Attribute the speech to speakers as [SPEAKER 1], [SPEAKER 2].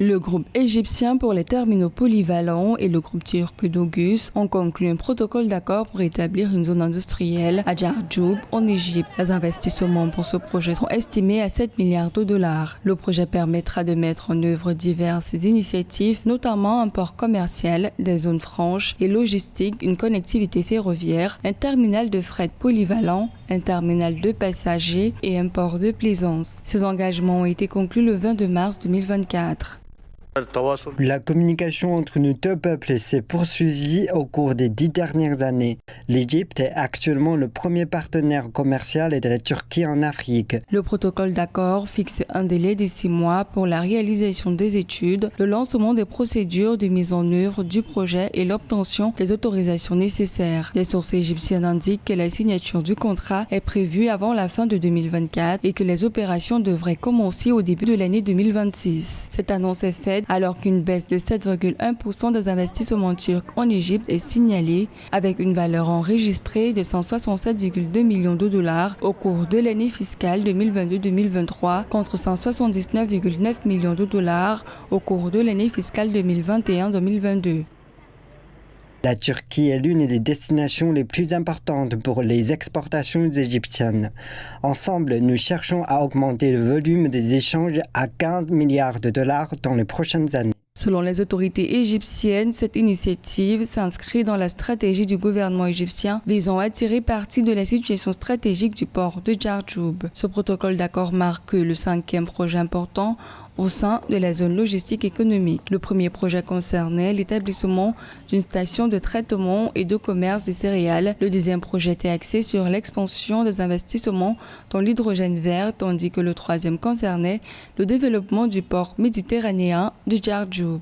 [SPEAKER 1] Le groupe égyptien pour les terminaux polyvalents et le groupe turc d'Augus ont conclu un protocole d'accord pour établir une zone industrielle à Djarjoub, en Égypte. Les investissements pour ce projet sont estimés à 7 milliards de dollars. Le projet permettra de mettre en œuvre diverses initiatives, notamment un port commercial, des zones franches et logistiques, une connectivité ferroviaire, un terminal de fret polyvalent, un terminal de passagers et un port de plaisance. Ces engagements ont été conclus le 22 mars 2024.
[SPEAKER 2] La communication entre nos deux peuples s'est poursuivie au cours des 10 dernières années. L'Égypte est actuellement le premier partenaire commercial de la Turquie en Afrique.
[SPEAKER 1] Le protocole d'accord fixe un délai de 6 mois pour la réalisation des études, le lancement des procédures de mise en œuvre du projet et l'obtention des autorisations nécessaires. Des sources égyptiennes indiquent que la signature du contrat est prévue avant la fin de 2024 et que les opérations devraient commencer au début de l'année 2026. Cette annonce est faite alors qu'une baisse de 7,1% des investissements turcs en Égypte est signalée, avec une valeur enregistrée de 167,2 millions de dollars au cours de l'année fiscale 2022-2023 contre 179,9 millions de dollars au cours de l'année fiscale 2021-2022.
[SPEAKER 2] La Turquie est l'une des destinations les plus importantes pour les exportations égyptiennes. Ensemble, nous cherchons à augmenter le volume des échanges à 15 milliards de dollars dans les prochaines années.
[SPEAKER 1] Selon les autorités égyptiennes, cette initiative s'inscrit dans la stratégie du gouvernement égyptien visant à tirer parti de la situation stratégique du port de Djarjoub. Ce protocole d'accord marque le 5e projet important au sein de la zone logistique économique. Le premier projet concernait l'établissement d'une station de traitement et de commerce des céréales. Le deuxième projet était axé sur l'expansion des investissements dans l'hydrogène vert, tandis que le troisième concernait le développement du port méditerranéen de Djarjoub.